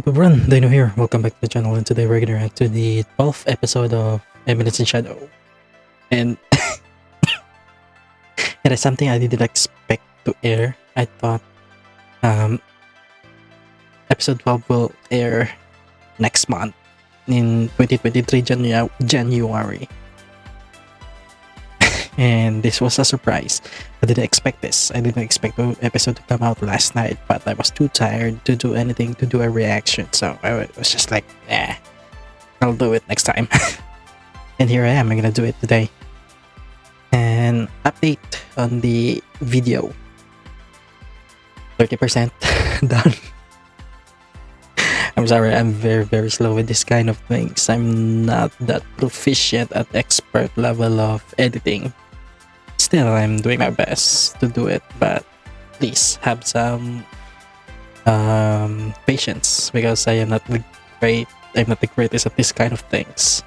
What's up everyone, Dino here, welcome back to the channel, and today we're gonna react to the 12th episode of Eminence in Shadow. And it is something I didn't expect to air. I thought episode 12 will air next month in 2023 January. And this was a surprise. I didn't expect this. I didn't expect the episode to come out last night, but I was too tired to do anything, to do a reaction. So I was just like, I'll do it next time. And here I am, I'm gonna do it today. And update on the video. 30% done. I'm sorry, I'm very slow with this kind of things. I'm not that proficient at expert level of editing. Still, I'm doing my best to do it, but please have some patience, because I am not the greatest at this kind of things.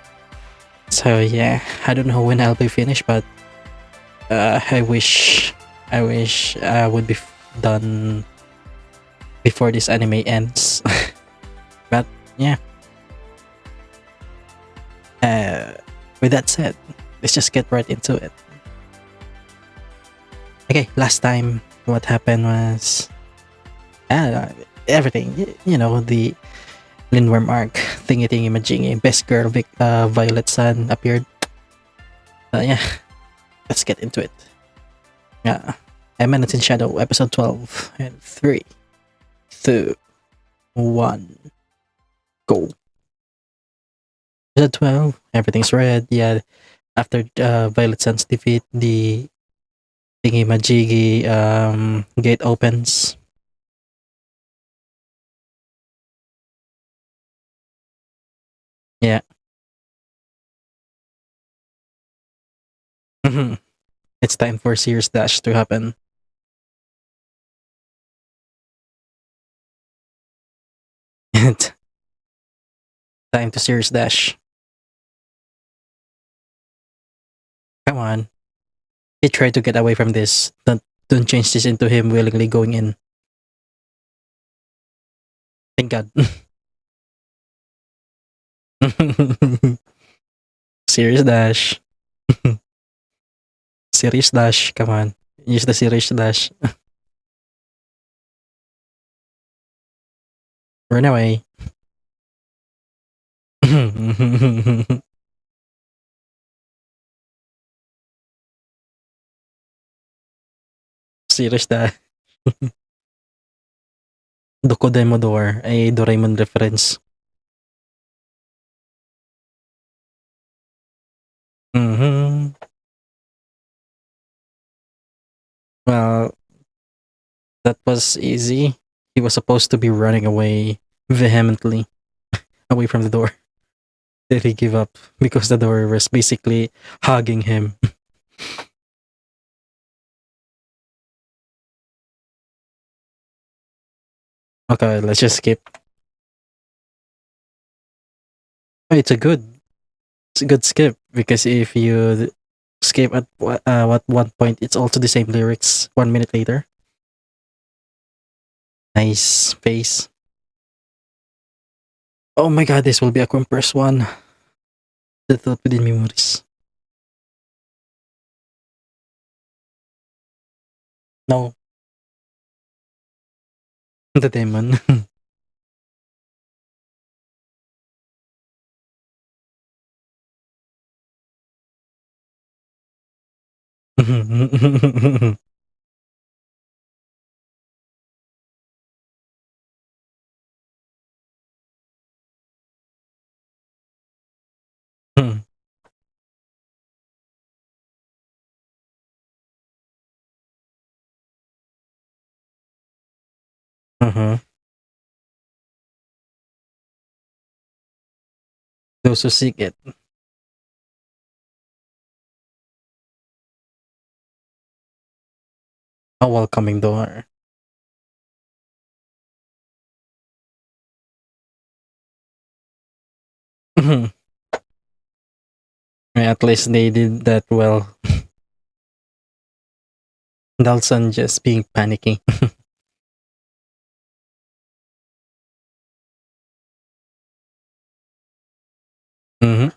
So yeah, I don't know when I'll be finished, but I wish I would be done before this anime ends. But yeah, with that said, let's just get right into it. Okay, last time what happened was everything, you know, the Lindworm arc, thingy majingy, best girl Violet Sun appeared. Yeah, let's get into it. Eminence in Shadow, episode 12, and 3, 2, 1, go. Episode 12, everything's red. Yeah, after Violet Sun's defeat, the thingy majiggy gate opens. Yeah. It's time for Sears Dash to happen. And time to Sears Dash. Come on. He tried to get away from this. Don't change this into him willingly going in. Thank God. Series Dash. Series Dash. Come on. Use the Series Dash. Run away. Series Dash. Dokodemodor, a Doraemon reference. Well, that was easy. He was supposed to be running away vehemently away from the door. Did he give up because the door was basically hugging him? Okay, let's just skip. Oh, it's a good skip, because if you skip at one point, it's also the same lyrics 1 minute later. Nice face. Oh my god, this will be a compressed one. The top within memories. No. The demon. Those who seek it. A welcoming door. At least they did that well. Dalson just being panicky. Mm-hmm.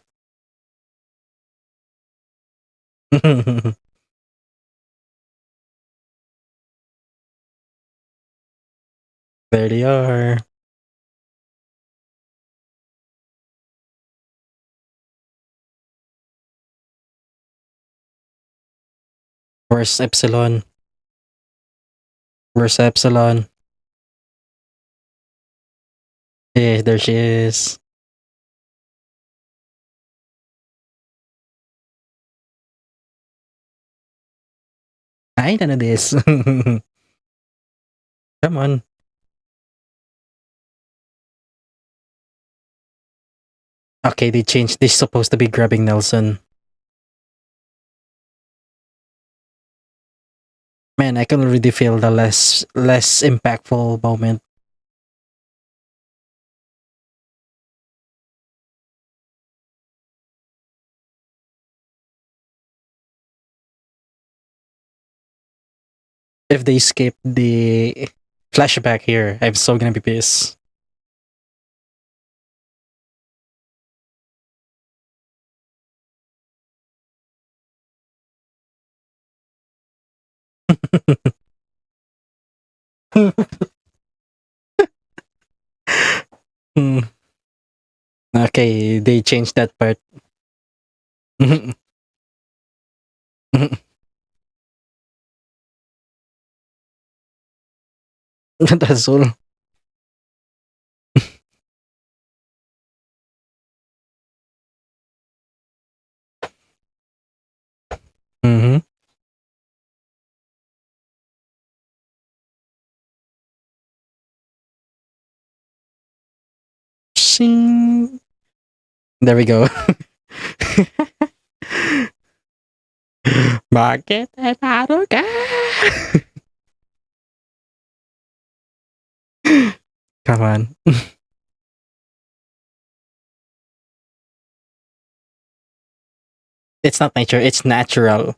There they are. Where's Epsilon? Where's Epsilon? Yeah, there she is. I know this. Come on. Okay, they changed. They're supposed to be grabbing Nelson. Man, I can already feel the less impactful moment. If they skip the flashback here, I'm so gonna be pissed. Hmm. Okay, they changed that part. That's all. Mm-hmm. Shing. There we go. Bakit ay taro ka? Come on. It's not nature, it's natural.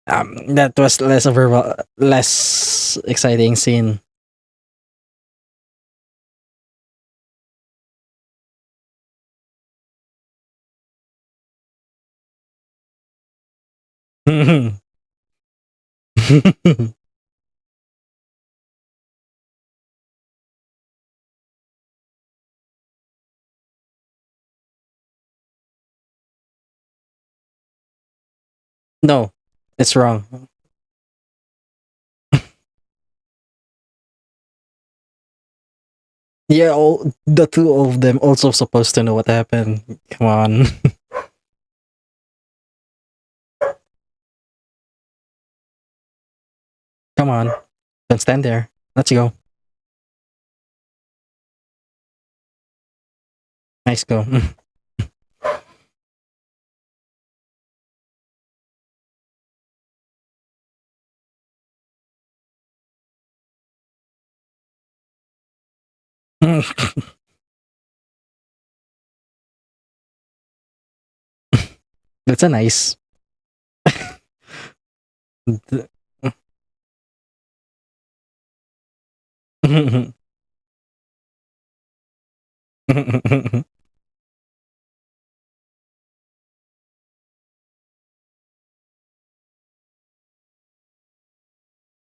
That was less exciting scene. No, it's wrong. Yeah, the two of them also supposed to know what happened. Come on. Come on. Don't stand there. Let's go. Nice go. That's a nice.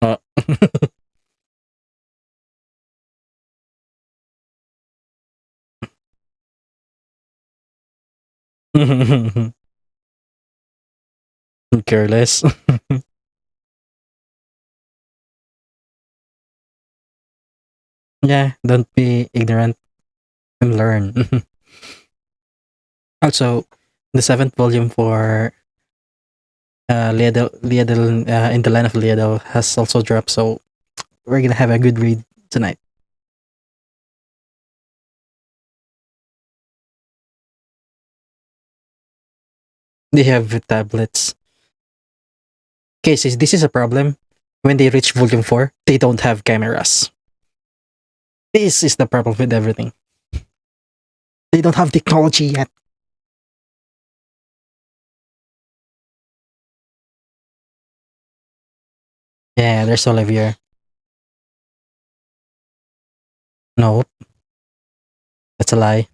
Oh. Careless. Yeah, don't be ignorant and learn. Also, the seventh volume for Liadel in the line of Liadel has also dropped, so we're gonna have a good read tonight. They have tablets. Cases, this is a problem. When they reach volume 4, they don't have cameras. This is the problem with everything. They don't have technology yet. Yeah, there's Olivier. No, that's a lie.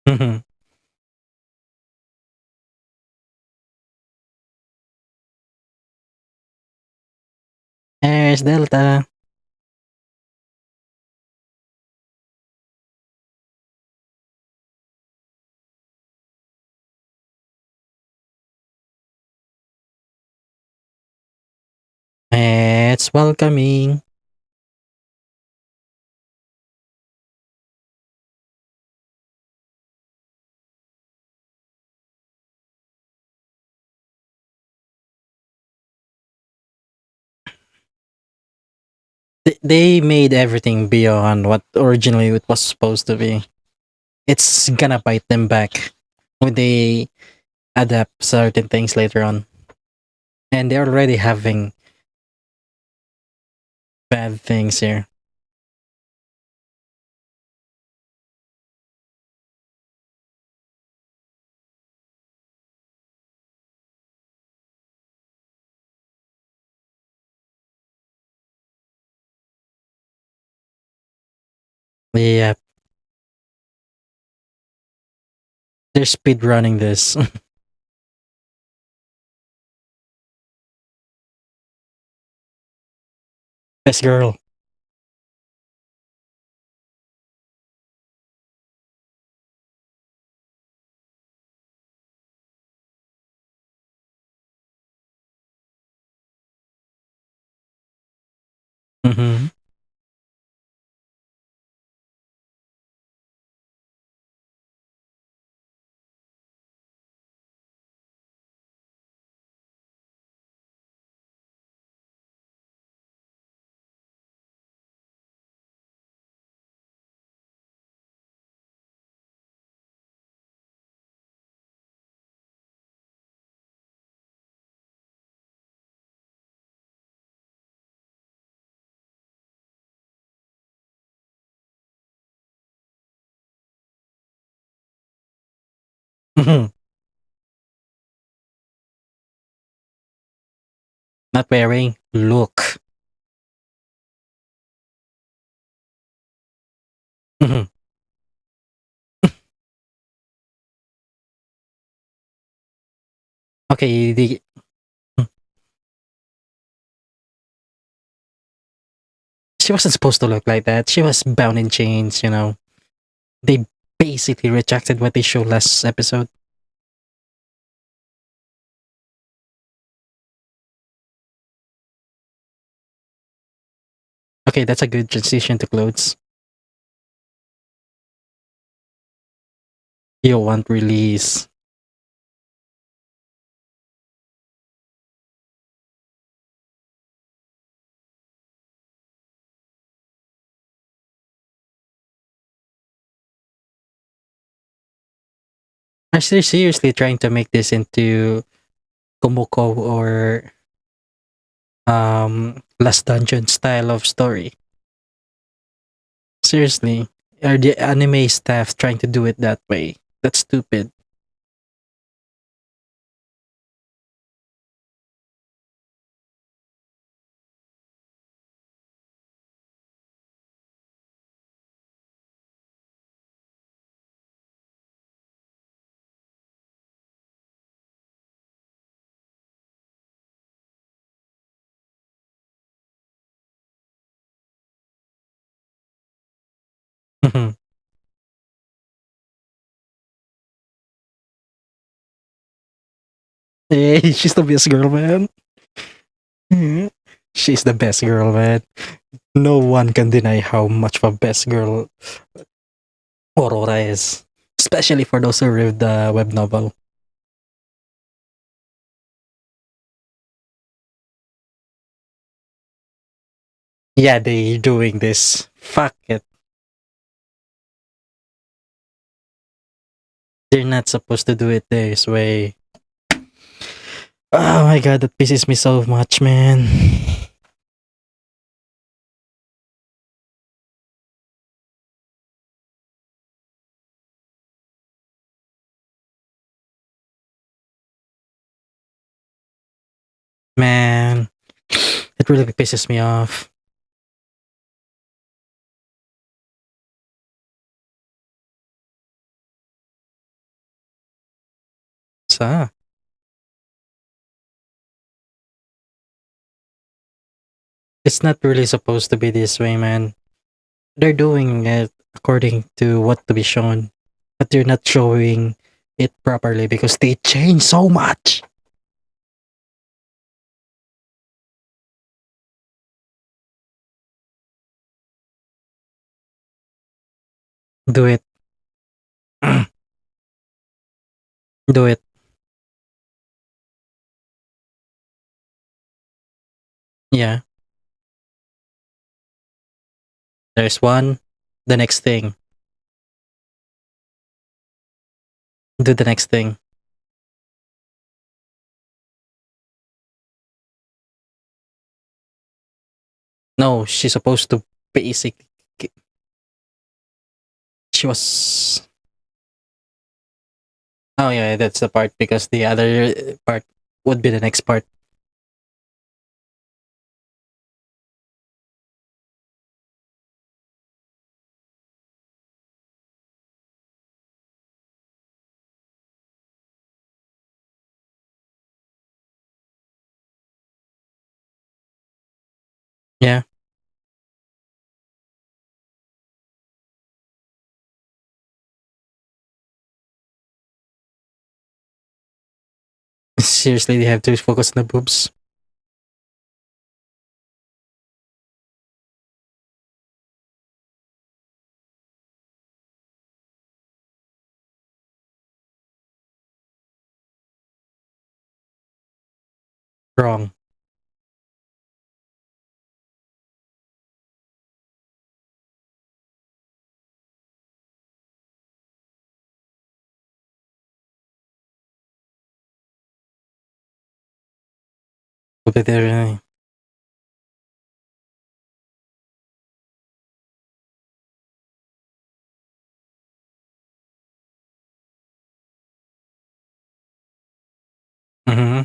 Mhm. There's Delta. It's welcoming. They made everything beyond what originally it was supposed to be. It's gonna bite them back when they adapt certain things later on. And they're already having bad things here. Yeah, they're speed running this. Best girl. Hmm. Hmm. Not wearing. Look. Hmm. Okay, she wasn't supposed to look like that. She was bound in chains, you know. They basically rejected what they showed last episode. Okay, that's a good transition to clothes. You want release. Are they seriously trying to make this into Komoko or Last Dungeon style of story? Seriously, are the anime staff trying to do it that way? That's stupid. Mhm. Hey, she's the best girl, man. Mhm. She's the best girl, man. No one can deny how much of a best girl Aurora is, especially for those who read the web novel. Yeah, they doing this. Fuck it. They're not supposed to do it this way. Oh my god, that pisses me so much, man. Man, it really pisses me off. So, it's not really supposed to be this way, man. They're doing it according to what to be shown, but they're not showing it properly because they change so much. Do it. Do it. Yeah. There's one. The next thing. Do the next thing. No, she's supposed to basic. She was. Oh yeah, that's the part because the other part would be the next part. Yeah. Seriously, they have to focus on the boobs. Wrong. But they're, mhm.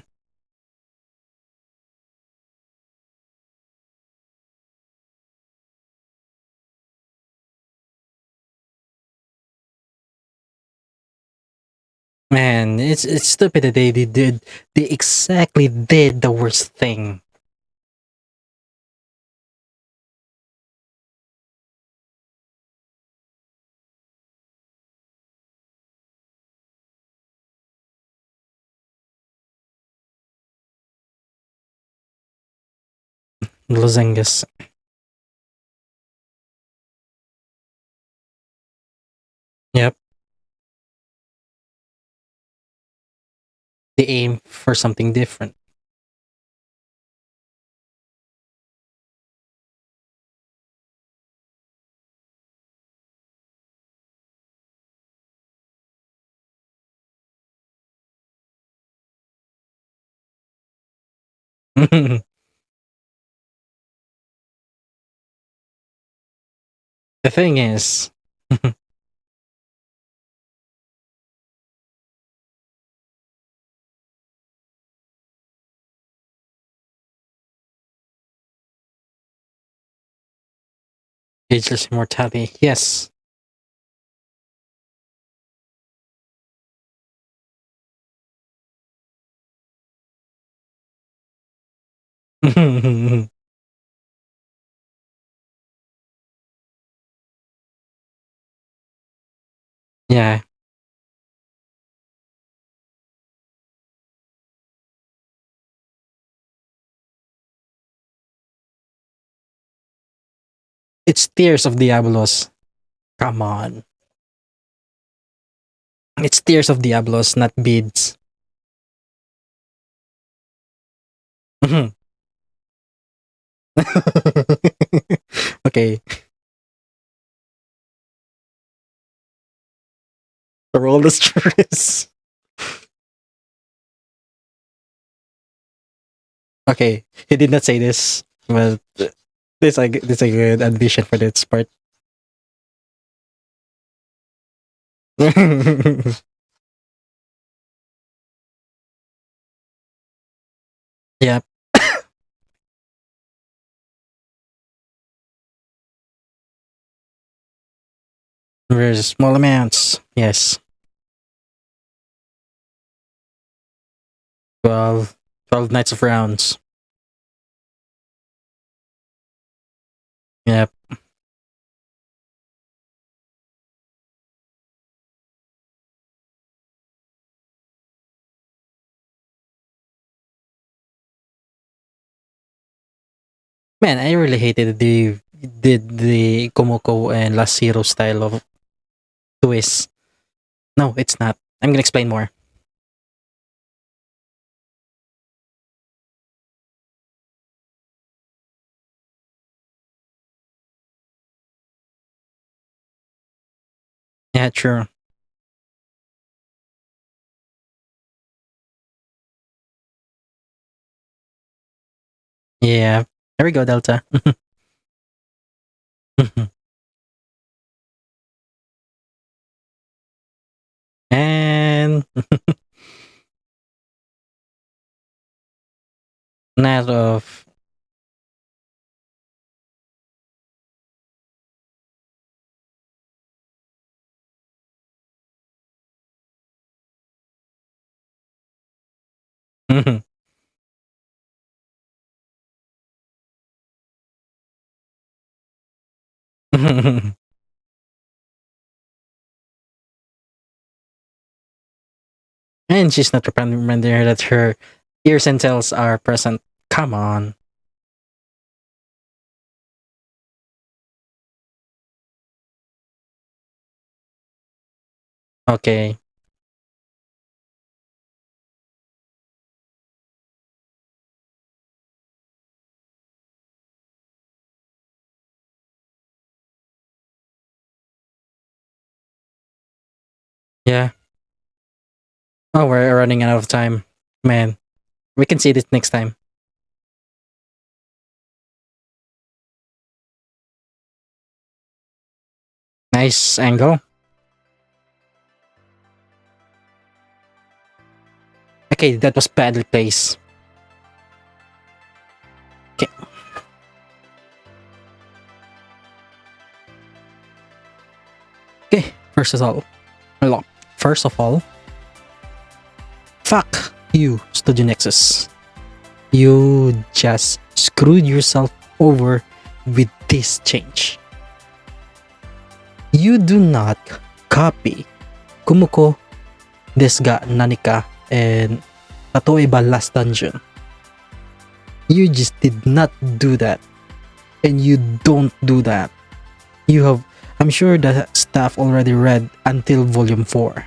Man, it's stupid that they exactly did the worst thing. Los Angeles. Yep. They aim for something different. The thing is, ageless immortality. Yes. Yeah. It's Tears of Diablos. Come on. It's Tears of Diablos, not beads. Mhm. Okay. Roll the stress. Okay, he did not say this, but this a good addition for this part. Yeah, very small amounts. Yes, 12, 12 nights of rounds. Yep. Man, I really hated the Komoko and Last Hero style of twist. No, it's not. I'm gonna explain more. Yeah, true. Yeah. There we go, Delta. And not of. And she's not remembering that her ears and tails are present. Come on. Okay. Yeah. Oh, we're running out of time. Man, we can see this next time. Nice angle. Okay, that was badly placed. Okay. Okay. First of all, fuck you, Studio Nexus. You just screwed yourself over with this change. You do not copy Kumiko, Desga, Nanika, and Tatoeba Last Dungeon. You just did not do that. And you don't do that. You have, I'm sure the staff already read until volume 4.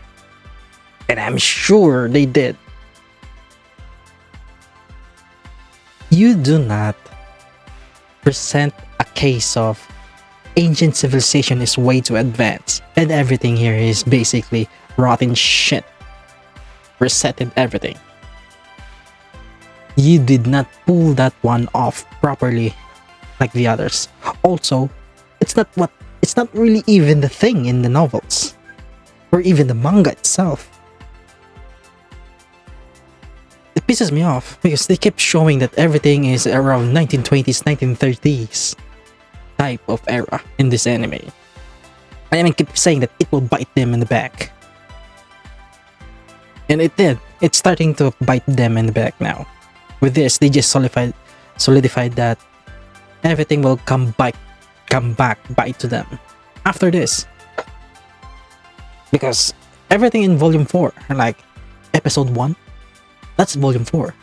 And I'm sure they did. You do not present a case of ancient civilization is way too advanced and everything here is basically rotten shit. Resetting everything. You did not pull that one off properly like the others. Also, it's not really even the thing in the novels or even the manga itself. It pisses me off because they kept showing that everything is around 1920s, 1930s type of era in this anime. And I keep saying that it will bite them in the back. And it did. It's starting to bite them in the back now. With this, they just solidified that everything will come back bite to them after this. Because everything in volume 4, like episode 1, that's volume 4.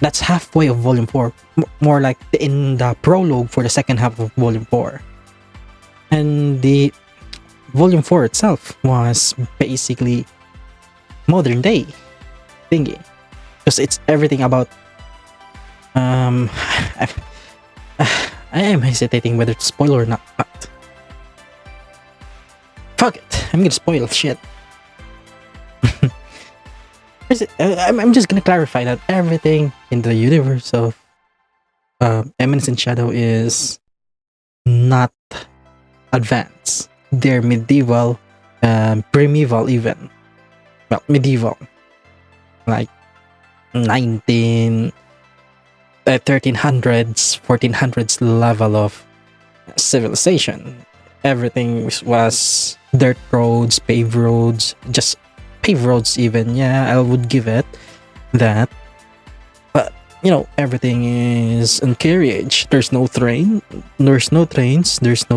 That's halfway of volume 4. More like in the prologue for the second half of volume 4. And the volume 4 itself was basically modern day thingy. Because it's everything about I am hesitating whether to spoil or not. Fuck it. I'm gonna spoil shit. I'm just gonna clarify that everything in the universe of Eminence and Shadow is not advanced. They're medieval, primeval even. Well, medieval. Like 1300s, 1400s level of civilization. Everything was dirt roads, paved roads, just paved roads even. Yeah, I would give it that. But everything is in carriage. There's no trains, there's no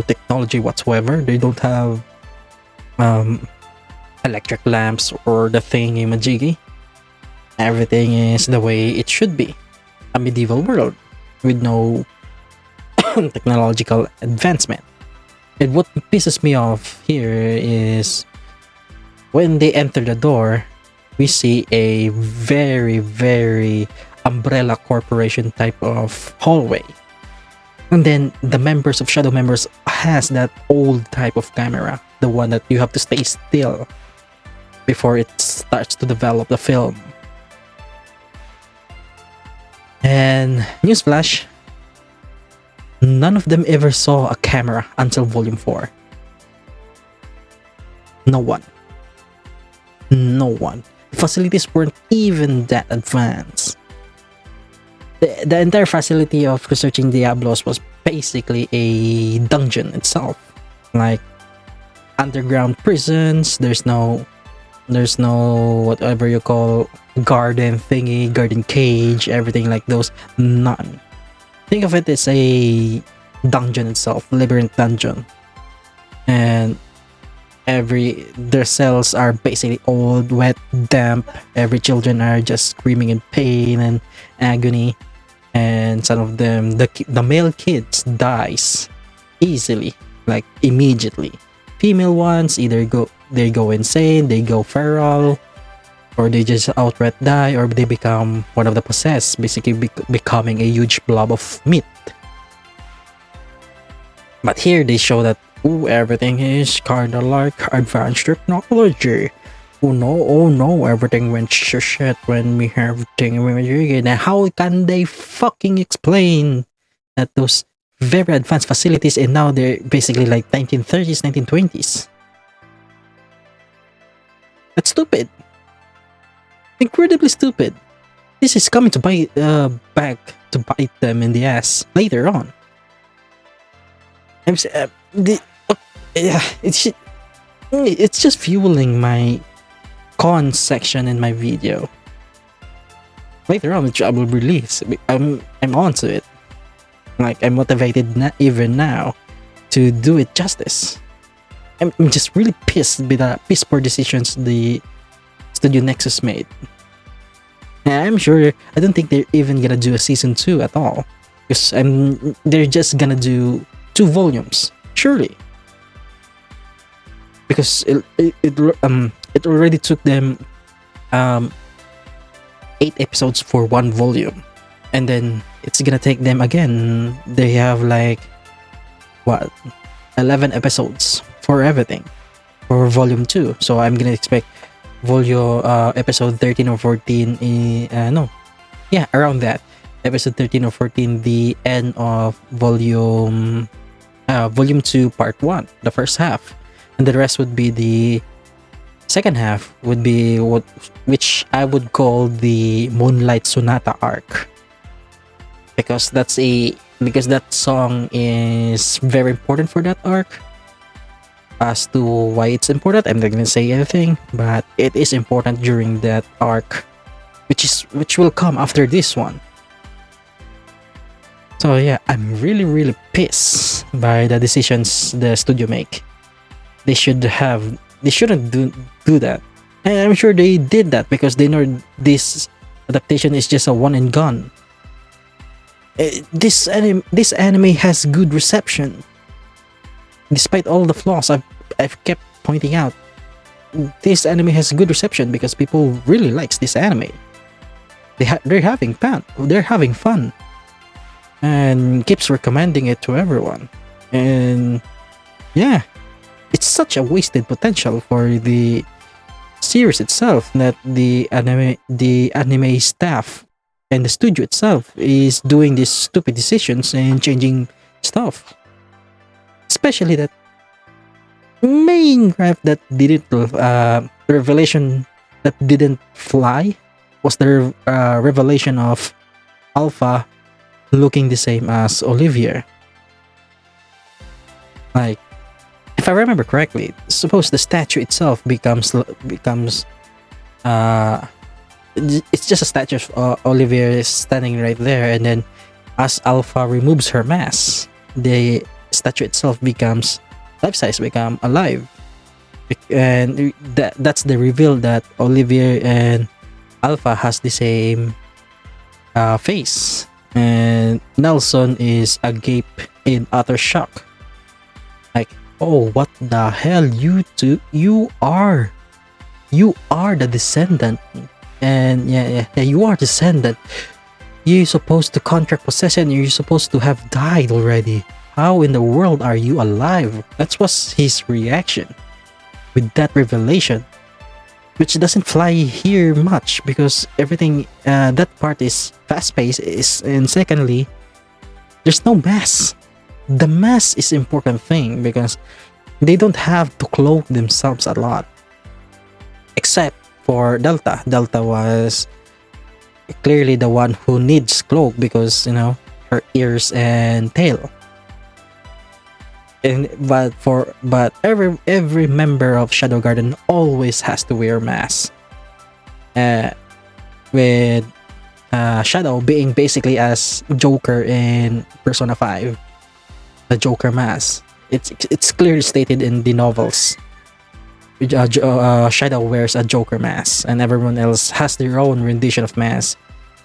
technology whatsoever. They don't have electric lamps or the thingy majiggy. Everything is the way it should be. A medieval world with no technological advancement. And what pisses me off here is when they enter the door, we see a very, very umbrella corporation type of hallway. And then the members of Shadow members has that old type of camera, the one that you have to stay still before it starts to develop the film. And newsflash, none of them ever saw a camera until Volume 4. No one. The facilities weren't even that advanced. The entire facility of researching Diablos was basically a dungeon itself. Like underground prisons, there's no whatever you call garden cage, everything like those. None. Think of it as a dungeon itself, labyrinth dungeon. And their cells are basically old, wet, damp. Every children are just screaming in pain and agony. And some of them, the male kids dies easily, like immediately. Female ones either go insane, they go feral, or they just outright die, or they become one of the possessed, basically becoming a huge blob of meat. But here they show that everything is kinda like advanced technology. Oh no, everything went to shit when we have everything. Now how can they fucking explain that those very advanced facilities and now they're basically like 1930s, 1920s? That's stupid. Incredibly stupid. This is coming to bite back to bite them in the ass later on. It's just fueling my con section in my video. Later on, which I will release. I'm onto it. Like I'm motivated even now to do it justice. I'm just really pissed with the piss poor decisions the Studio Nexus made. And I'm sure I don't think they're even gonna do a season 2 at all, because they're just gonna do 2 volumes, surely. Because it already took them 8 episodes for 1 volume, and then it's gonna take them again. They have like 11 episodes for everything for volume 2. So I'm gonna expect volume episode 13 or 14 around that, episode 13 or 14, the end of volume 2 part 1, the first half, and the rest would be the second half, would be which I would call the Moonlight Sonata arc, because that song is very important for that arc. As to why it's important, I'm not gonna say anything, but it is important during that arc, which will come after this one. So yeah, I'm really pissed by the decisions the studio make. They shouldn't do that. And I'm sure they did that because they know this adaptation is just a one and gone. This anime has good reception. Despite all the flaws I've kept pointing out, this anime has good reception because people really likes this anime. They're having fun, and keeps recommending it to everyone. And yeah, it's such a wasted potential for the series itself that the anime staff and the studio itself is doing these stupid decisions and changing stuff. Especially that main graph that didn't revelation that didn't fly was the revelation of Alpha looking the same as Olivier. Like, if I remember correctly, suppose the statue itself becomes it's just a statue of Olivier standing right there, and then as Alpha removes her mask, the statue itself becomes life size, become alive, and that's the reveal that Olivier and Alpha has the same face, and Nelson is agape in utter shock. Like, oh, what the hell, you two, you are the descendant, and yeah, you are descendant. You're supposed to contract possession. You're supposed to have died already. How in the world are you alive? That was his reaction with that revelation, which doesn't fly here much because everything that part is fast paced. And secondly, there's no mass. The mass is important thing because they don't have to cloak themselves a lot, except for Delta. Delta was clearly the one who needs cloak because her ears and tail. But every member of Shadow Garden always has to wear mask. With Shadow being basically as Joker in Persona 5, the Joker mask. It's clearly stated in the novels. Shadow wears a Joker mask, and everyone else has their own rendition of mask.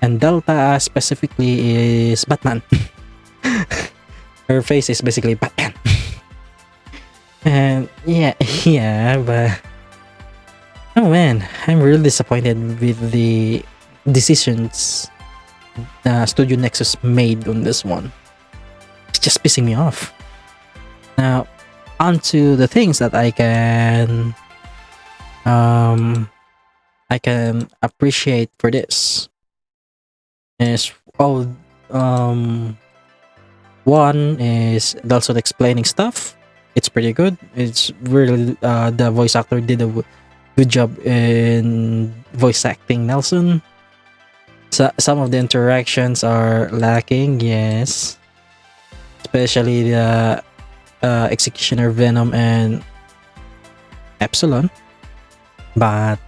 And Delta specifically is Batman. Her face is basically Batman. And yeah, but oh man, I'm really disappointed with the decisions Studio Nexus made on this one. It's just pissing me off. Now, onto the things that I can appreciate for this is one is also explaining stuff. It's pretty good. It's really the voice actor did a good job in voice acting Nelson. So some of the interactions are lacking, yes, especially the Executioner Venom and Epsilon. But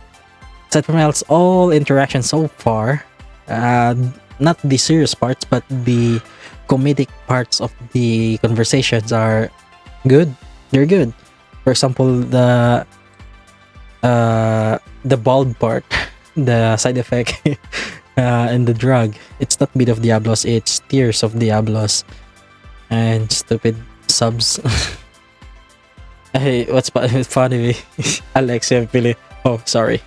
aside from else, all interactions so far, not the serious parts but the comedic parts of the conversations are good. They're good. For example, the bald part, the side effect, and the drug. It's not Beat of Diablos, it's Tears of Diablos. And stupid subs. Hey, what's funny? Alexia Billy. Oh, sorry.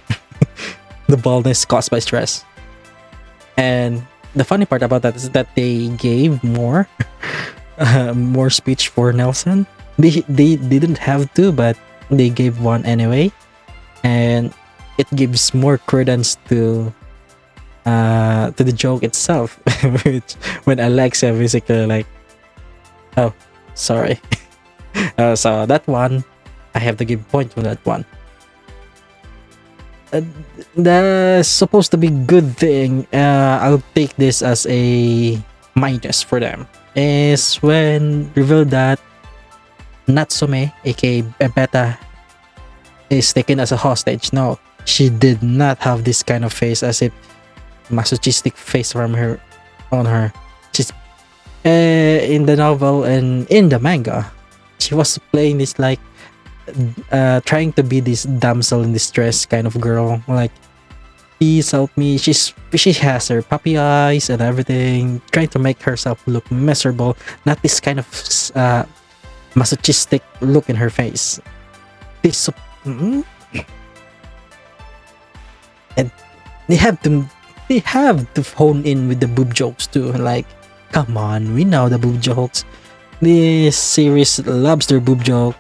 The baldness caused by stress. And the funny part about that is that they gave more speech for Nelson. They didn't have to, but they gave one anyway, and it gives more credence to the joke itself. Which, when Alexia basically like, oh, sorry. So that one, I have to give point to that one. The supposed to be good thing, I'll take this as a minus for them, is when revealed that Natsume, aka Beta, is taken as a hostage. No, she did not have this kind of face, as if masochistic face from her on her. She's in the novel and in the manga, she was playing this like trying to be this damsel in distress kind of girl, like, please help me. She has her puppy eyes and everything, trying to make herself look miserable, not this kind of masochistic look in her face. And they have to hone in with the boob jokes too. Like, come on, we know the boob jokes. This series loves their boob joke.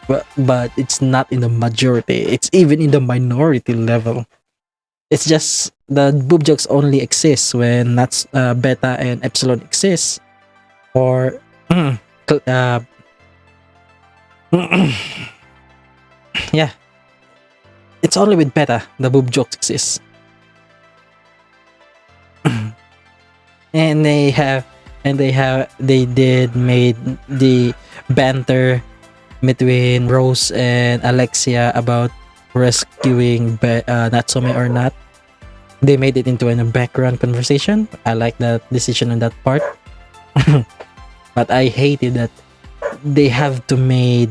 but it's not in the majority. It's even in the minority level. It's just the boob jokes only exist when that's beta and epsilon exists, or uh, yeah, it's only with beta the boob jokes exist. and they did made the banter between Rose and Alexia about rescuing Natsume or not. They made it into a background conversation. I like that decision on that part. But I hated that they have to make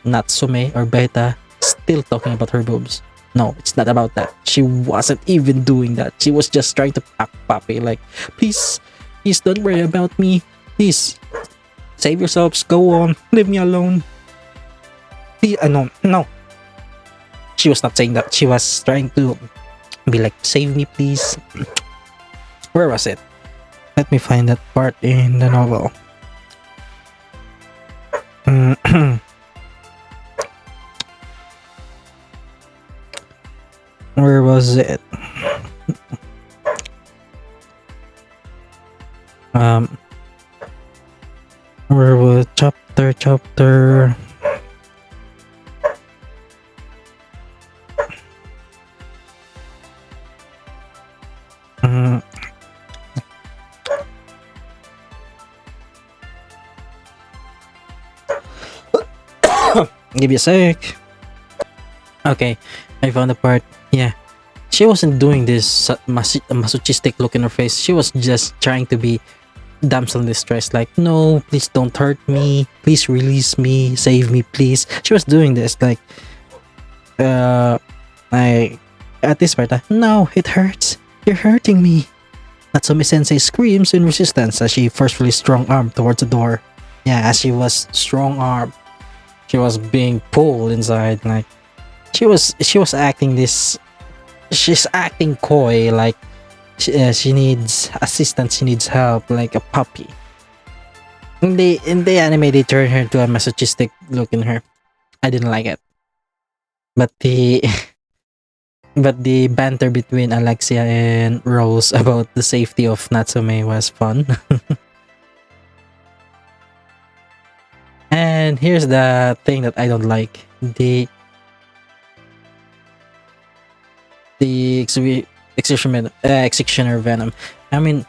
Natsume or Beta still talking about her boobs. No, it's not about that. She wasn't even doing that. She was just trying to act puppy, like, please don't worry about me. Please, save yourselves. Go on. Leave me alone. Please, no. She was not saying that. She was trying to be like, save me, please. Where was it? Let me find that part in the novel. Where was it? Where was chapter? Give me a sec. Okay, I found the part. Yeah, she wasn't doing this masochistic look in her face. She was just trying to be damsel in distress, like, no, please don't hurt me, please release me, save me, please. She was doing this like I at this part, no, it hurts, you're hurting me. Natsume Sensei screams in resistance as she forcefully strong arm towards the door. Yeah, as she was strong arm, she was being pulled inside. Like, she was acting this. She's acting coy, like she needs assistance, she needs help, like a puppy. In the anime, they turned her to a masochistic look in her. I didn't like it, but the banter between Alexia and Rose about the safety of Natsume was fun. And here's the thing that I don't like: the executioner Venom. I mean,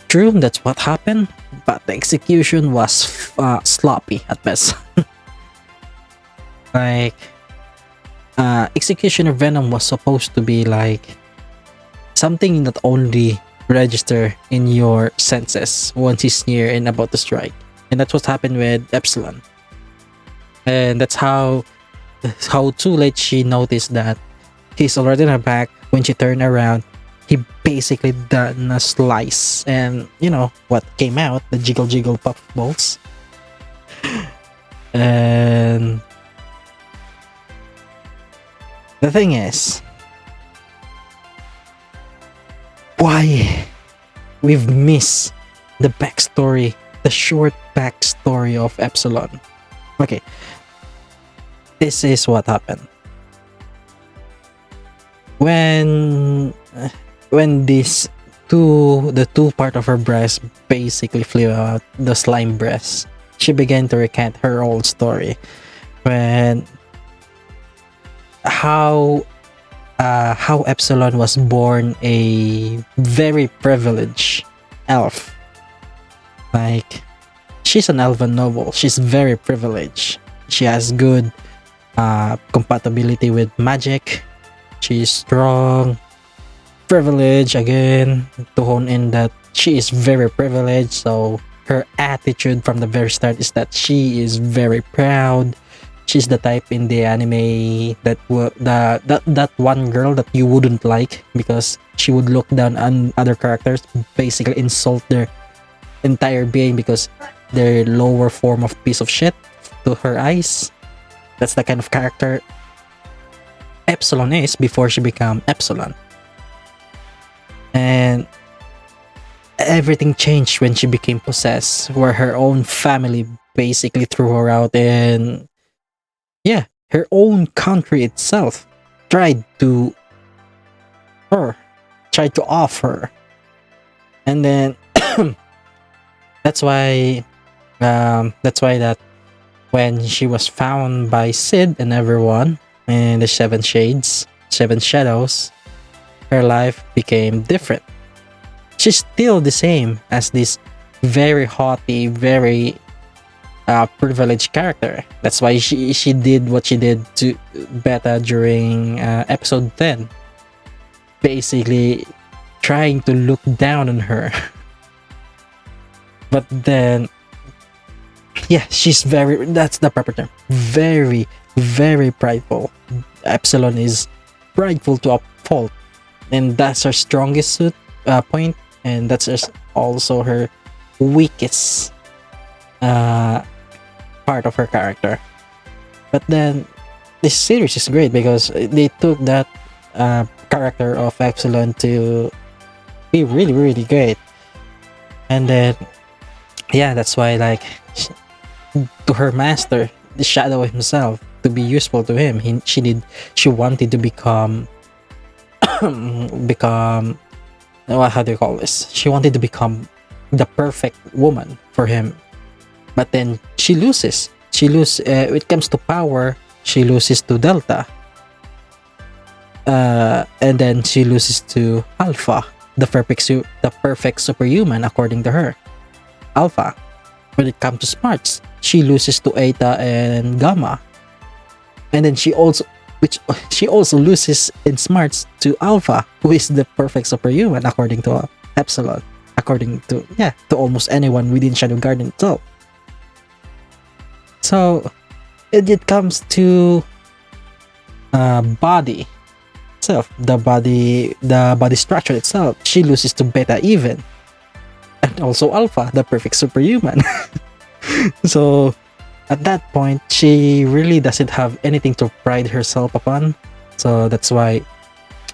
true, that's what happened, but the execution was sloppy at best. Like, executioner Venom was supposed to be like something that only register in your senses once he's near and about to strike, and that's what happened with Epsilon. And that's how too late she noticed that he's already in her back. When she turned around, he basically done a slice, and you know what came out? The jiggle puff balls. And the thing is, why we've missed the backstory, the short backstory of Epsilon. Okay, this is what happened. When the two part of her breast basically flew out, the slime breast, she began to recount her old story, when how Epsilon was born a very privileged elf. Like, she's an elven noble, she's very privileged, she has good compatibility with magic. She's strong, privileged, again, to hone in that she is very privileged. So her attitude from the very start is that she is very proud. She's the type in the anime that that one girl that you wouldn't like, because she would look down on other characters, basically insult their entire being because they're lower form of piece of shit to her eyes. That's the kind of character Epsilon is before she became Epsilon. And everything changed when she became possessed, where her own family basically threw her out, and yeah, her own country itself tried to her, tried to off her. And then that's why that when she was found by Sid and everyone in the Seven Shadows, her life became different. She's still the same as this very haughty, very privileged character. That's why she did what she did to Beta during episode 10, basically trying to look down on her. But then, yeah, she's that's the proper term, very, very prideful. Epsilon is prideful to a fault, and that's her strongest point, and that's also her weakest part of her character. But then this series is great because they took that character of Epsilon to be really, really great. And then yeah, that's why, like, to her master, the Shadow himself, to be useful to him, she wanted to become how do you call this, she wanted to become the perfect woman for him. But then she loses when it comes to power. She loses to Delta, and then she loses to Alpha, the perfect superhuman according to her. Alpha. When it comes to smarts, she loses to Eta and Gamma, and then she also loses in smarts to Alpha, who is the perfect superhuman according to Epsilon, according to almost anyone within Shadow Garden itself. So it comes to body itself, the body structure itself. She loses to Beta even, and also Alpha, the perfect superhuman. So at that point, she really doesn't have anything to pride herself upon. So that's why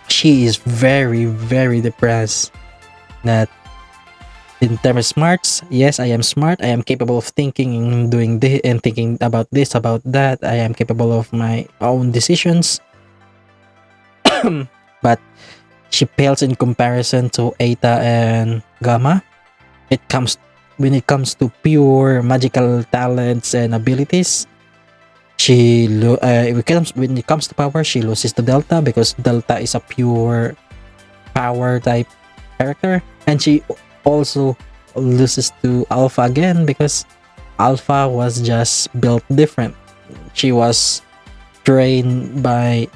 she is very, very depressed. That in terms of smarts, yes, I am smart. I am capable of thinking and doing this and thinking about this, about that. I am capable of my own decisions. But she pales in comparison to Eta and Gamma. When it comes to pure magical talents and abilities, when it comes to power, she loses to Delta because Delta is a pure power type character, and she also loses to Alpha again because Alpha was just built different. She was trained by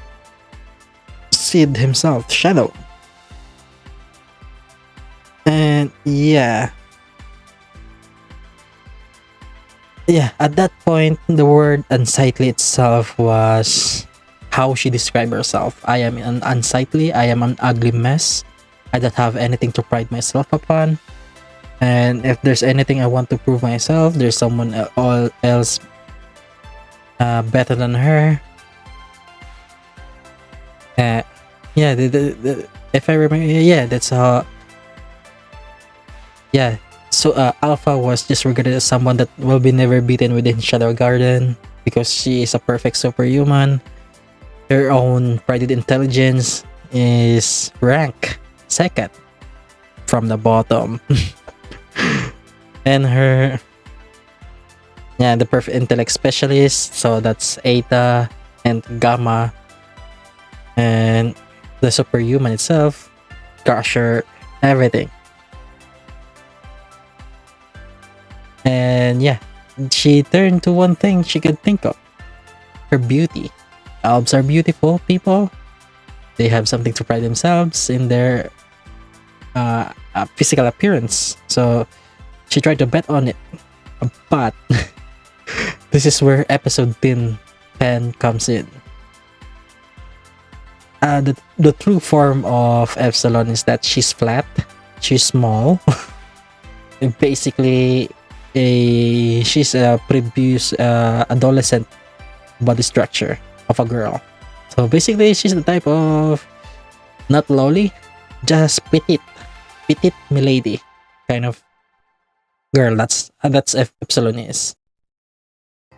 Sid himself, Shadow. And at that point, the word unsightly itself was how she described herself. I am unsightly, I am an ugly mess, I don't have anything to pride myself upon, and if there's anything I want to prove myself, there's someone else better than her. If I remember, that's how. So Alpha was just regarded as someone that will be never beaten within Shadow Garden because she is a perfect superhuman. Her own prided intelligence is rank second from the bottom. And her the perfect intellect specialist, so that's Eta and Gamma, and the superhuman itself, Crusher, everything. And she turned to one thing she could think of: her beauty. Elves are beautiful people. They have something to pride themselves in their physical appearance. So she tried to bet on it. But this is where episode 10 comes in. The true form of Epsilon is that she's flat, she's small. Basically, she's a previous adolescent body structure of a girl. So basically, she's the type of not lowly, just petite milady kind of girl. That's Epsilon is.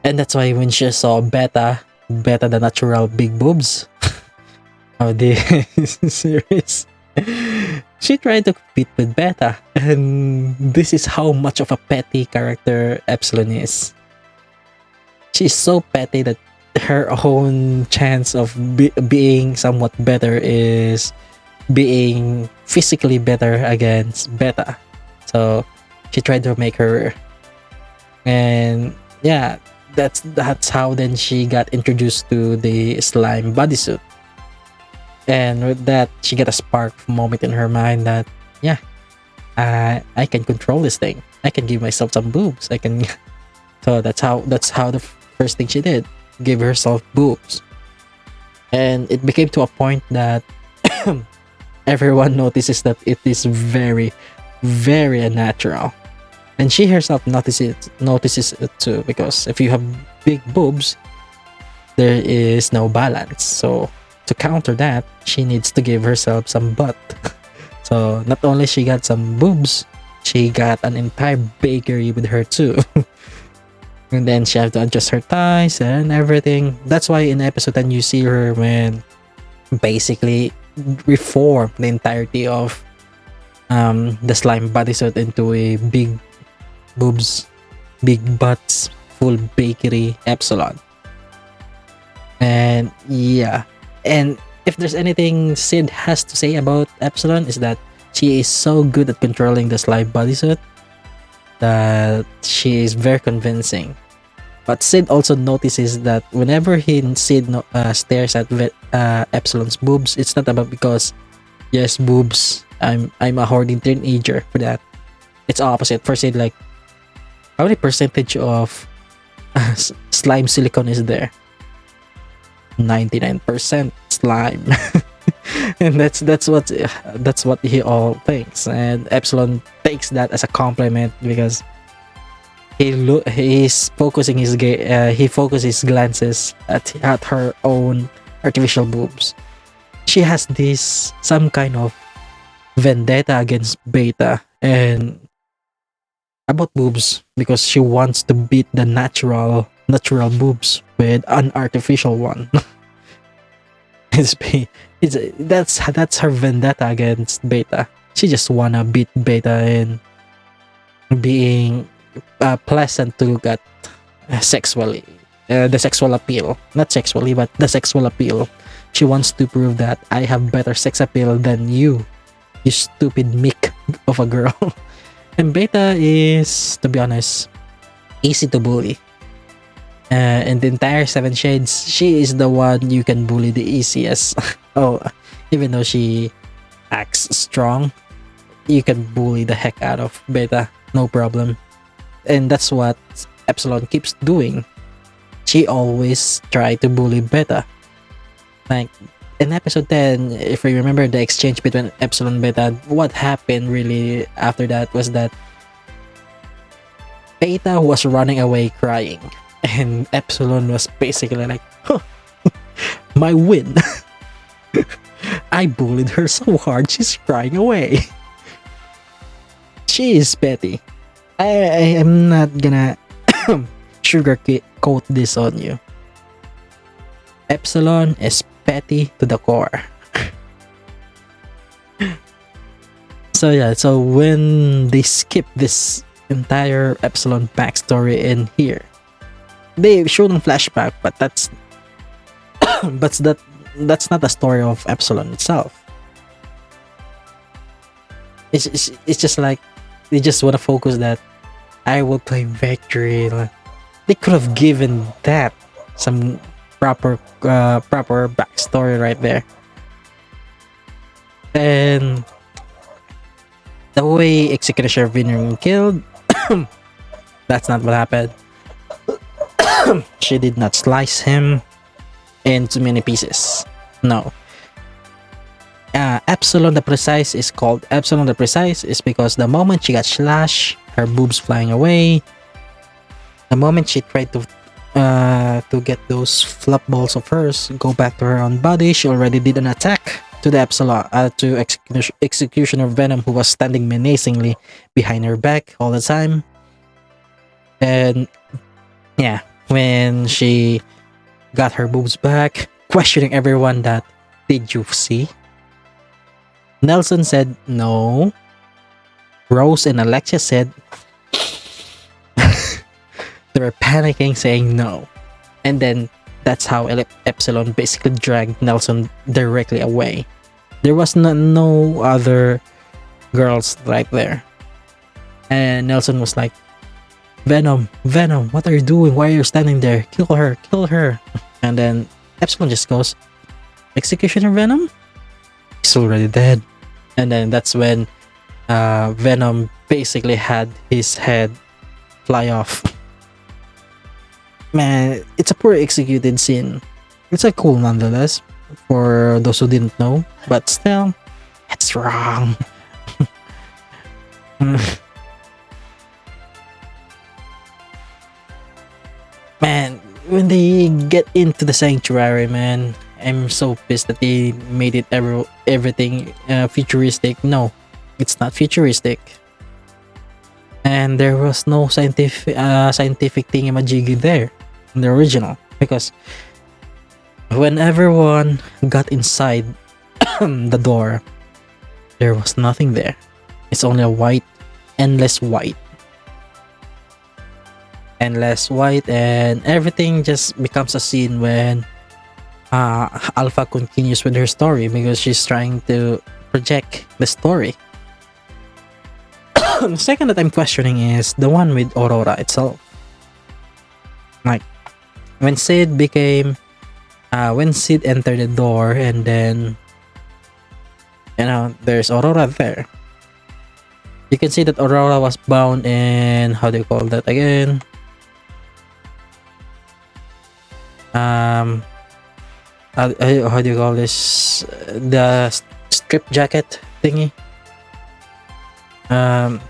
And that's why when she saw Beta the natural big boobs of the series, she tried to compete with Beta. And this is how much of a petty character Epsilon is. She's so petty that her own chance of being somewhat better is being physically better against Beta. So she tried to make her, and yeah, that's how then she got introduced to the slime bodysuit. And with that, she got a spark moment in her mind that, yeah, I can control this thing. I can give myself some boobs. I can. So that's how the first thing she did, give herself boobs. And it became to a point that everyone notices that it is very, very unnatural. And she herself notices it too, because if you have big boobs, there is no balance. So to counter that, she needs to give herself some butt. So not only she got some boobs, she got an entire bakery with her too. And then she had to adjust her thighs and everything. That's why in episode 10 you see her when basically reform the entirety of the slime bodysuit into a big boobs, big butts, full bakery Epsilon. And yeah, and if there's anything Sid has to say about Epsilon, is that she is so good at controlling the slime bodysuit that she is very convincing. But Sid also notices that whenever Sid stares at Epsilon's boobs, it's not about because, yes, boobs, I'm a hoarding teenager for that. It's opposite. For Sid, like, how many percentage of slime silicone is there? 99% slime. And that's what he all thinks. And Epsilon takes that as a compliment because he focuses his glances at her own artificial boobs. She has this some kind of vendetta against Beta and about boobs because she wants to beat the natural boobs with an artificial one. That's her vendetta against Beta. She just wanna beat Beta in being pleasant to look at sexually. The sexual appeal, not sexually, but the sexual appeal. She wants to prove that I have better sex appeal than you stupid meek of a girl. And Beta is, to be honest, easy to bully. In the entire 7 Shades, she is the one you can bully the easiest. Oh, even though she acts strong, you can bully the heck out of Beta, no problem. And that's what Epsilon keeps doing. She always try to bully Beta. Like in episode 10, if you remember the exchange between Epsilon and Beta, what happened really after that was that Beta was running away crying. And Epsilon was basically like, huh, my win. I bullied her so hard, she's crying away. She is petty. I am not gonna sugarcoat this on you. Epsilon is petty to the core. So yeah, so when they skip this entire Epsilon backstory in here, they showed in flashback, but that's not the story of Epsilon itself. It's just like they just want to focus that I will play victory. Like, they could have given that some proper backstory right there. And the way Executive Sheriff Vineyard killed, that's not what happened. She did not slice him into many pieces. No. Epsilon the Precise is called Epsilon the Precise is because the moment she got slashed, her boobs flying away, the moment she tried to get those flap balls of hers go back to her own body, she already did an attack to the Epsilon, to Executioner Venom, who was standing menacingly behind her back all the time. And yeah, when she got her boobs back, questioning everyone that, did you see? Nelson said no. Rose and Alexia said they were panicking, saying no. And then that's how Epsilon basically dragged Nelson directly away. There was no other girls right there. And Nelson was like, Venom, Venom, what are you doing? Why are you standing there? Kill her, kill her. And then Epsilon just goes, Executioner Venom? He's already dead. And then that's when Venom basically had his head fly off. Man, it's a poor executed scene. It's a cool nonetheless, for those who didn't know, but still, it's wrong. Man, when they get into the sanctuary, man, I'm so pissed that they made it everything futuristic. No, it's not futuristic. And there was no scientific thingamajiggy there in the original, because when everyone got inside the door, there was nothing there. It's only a white, endless white. Endless white, and everything just becomes a scene when Alpha continues with her story, because she's trying to project the story. The second that I'm questioning is the one with Aurora itself. Like, when Sid entered the door, and then, there's Aurora there. You can see that Aurora was bound in, how do you call that again? How do you call this? The strip jacket thingy. And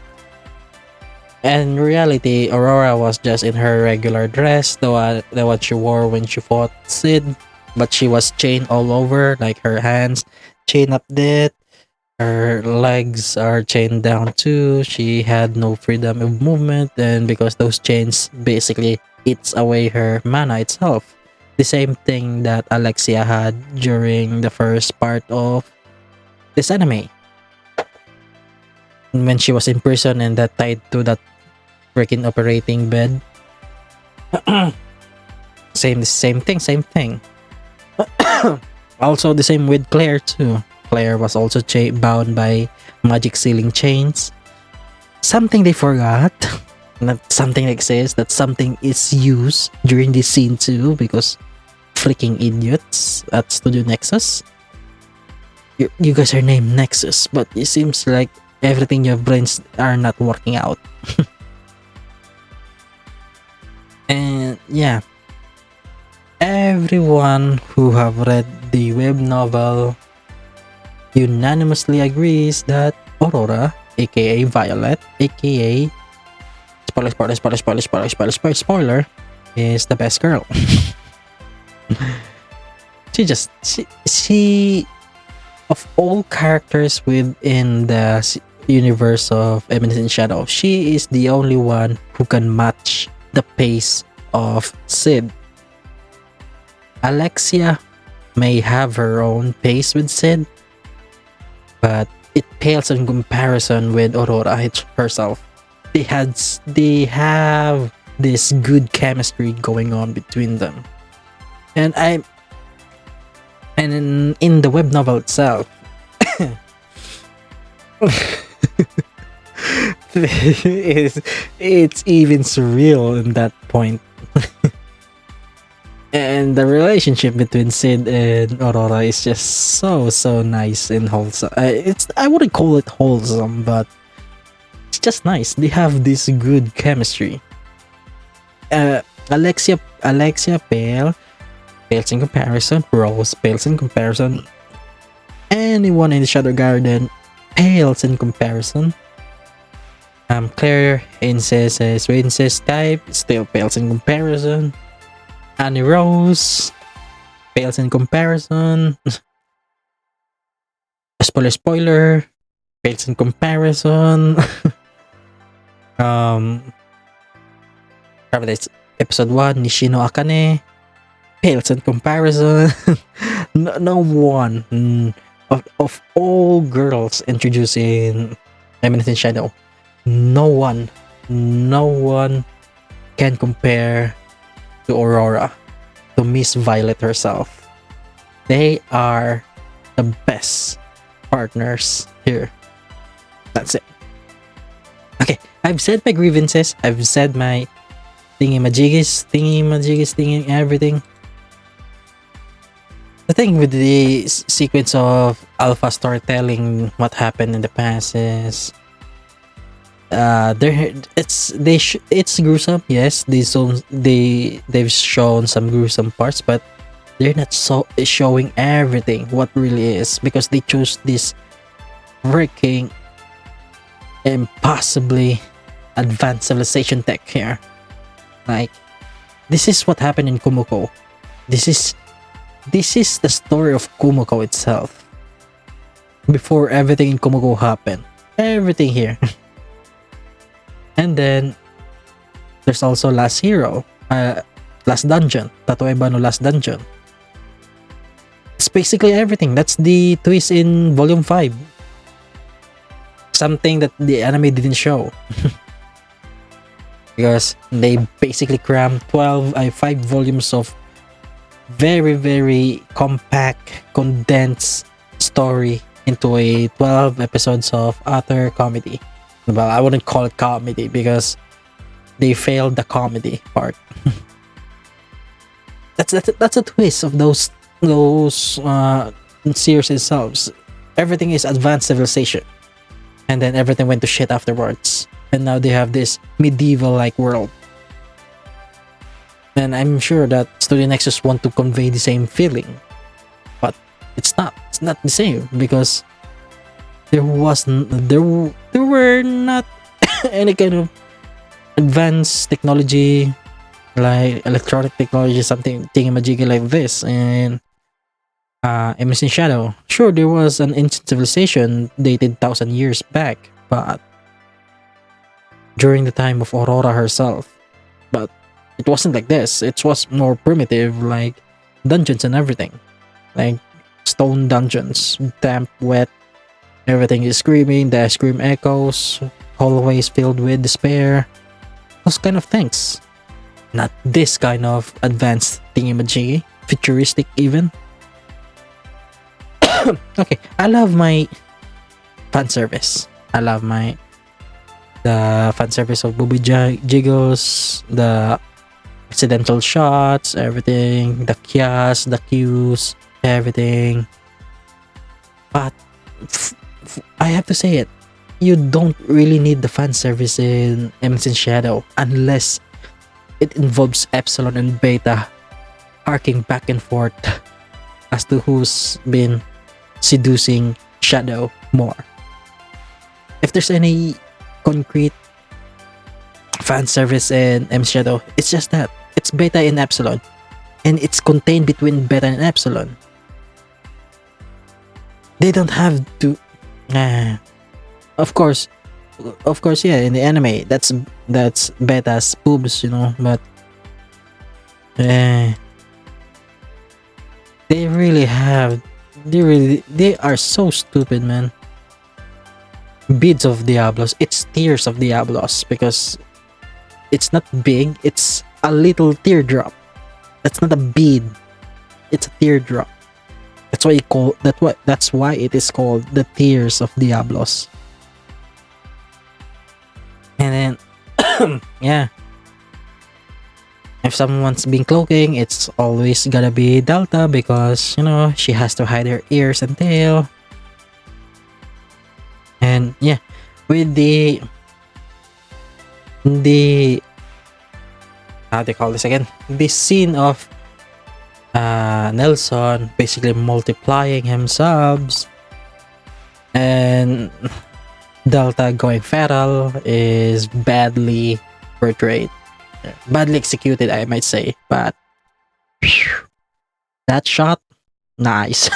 in reality, Aurora was just in her regular dress, the one she wore when she fought Sid, but she was chained all over, like her hands chained up there, her legs are chained down too. She had no freedom of movement, and because those chains basically eats away her mana itself. The same thing that Alexia had during the first part of this anime, when she was in prison and that tied to that freaking operating bed. same thing. Also the same with Claire too. Claire was also bound by magic ceiling chains. Something they forgot, not something exists, that something is used during this scene too, because freaking idiots at Studio Nexus. You guys are named Nexus, but it seems like everything your brains are not working out. And yeah, everyone who have read the web novel unanimously agrees that Aurora, aka Violet, aka spoiler, is the best girl. she of all characters within the universe of Eminence in Shadow, she is the only one who can match the pace of Sid. Alexia may have her own pace with Sid, but it pales in comparison with Aurora herself. They have this good chemistry going on between them. And in the web novel itself, it's even surreal in that point. And the relationship between Sid and Aurora is just so nice and wholesome. I wouldn't call it wholesome, but it's just nice. They have this good chemistry. Alexia pales in comparison. Rose pales in comparison. Anyone in the Shadow Garden pales in comparison. Claire, Incest type, still pales in comparison. Annie Rose pales in comparison. Spoiler, pales in comparison. episode 1, Nishino Akane, pales in comparison. No one of all girls introducing Eminence in Shadow, no one can compare to Aurora, to Miss Violet herself. They are the best partners here. That's it. Okay, I've said my grievances. I've said my thingy-majiggies, everything. The thing with the sequence of alpha storytelling, what happened in the past is, it's gruesome. Yes, they've shown some gruesome parts, but they're not showing everything what really is, because they chose this freaking impossibly advanced civilization tech here. Like, this is what happened in Kumoko. This is the story of Kumoko itself. Before everything in Kumoko happened. Everything here. And then there's also Last Hero. Last Dungeon. Tatoeba no Last Dungeon. It's basically everything. That's the twist in Volume 5. Something that the anime didn't show. Because they basically crammed 5 volumes of very, very compact, condensed story into a 12 episodes of utter comedy. Well, I wouldn't call it comedy because they failed the comedy part. That's a twist of those series themselves. Everything is advanced civilization, and then everything went to shit afterwards. And now they have this medieval-like world. And I'm sure that Studio Nexus want to convey the same feeling, but it's not the same, because there were not any kind of advanced technology, like electronic technology, something thingamajiggy like this. And Eminence in Shadow, sure, there was an ancient civilization dated 1,000 years back, but during the time of Aurora herself. But it wasn't like this. It was more primitive, like dungeons and everything. Like stone dungeons, damp, wet, everything is screaming, the scream echoes, hallways filled with despair, those kind of things. Not this kind of advanced thingamajiggy, futuristic even. Okay, I love my fan service. I love the fan service of booby jiggles, the accidental shots, everything, the kiosks, the queues, everything. But I have to say it, you don't really need the fan service in Eminence in Shadow unless it involves Epsilon and Beta arcing back and forth as to who's been seducing Shadow more. If there's any concrete fan service in M Shadow, it's just that it's Beta and Epsilon, and it's contained between Beta and Epsilon. They don't have to. Of course, yeah. In the anime, that's Beta's boobs, But they are so stupid, man. Beads of Diablos. It's tears of Diablos, because it's not big. It's a little teardrop. That's not a bead. It's a teardrop. That's why it is called the Tears of Diablos. And then yeah. If someone's been cloaking, it's always gotta be Delta, because she has to hide her ears and tail. And yeah, with the how they call this again? This scene of Nelson basically multiplying himself and Delta going feral is badly portrayed, badly executed, I might say. But that shot, nice.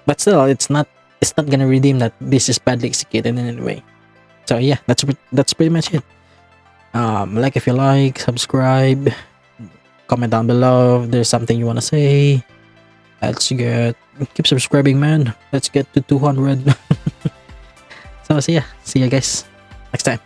But still, it's not gonna redeem that this is badly executed in any way. So yeah, that's pretty much it. Like if you like, subscribe, comment down below if there's something you want to say. Let's get keep subscribing, man. Let's get to 200. So see ya guys next time.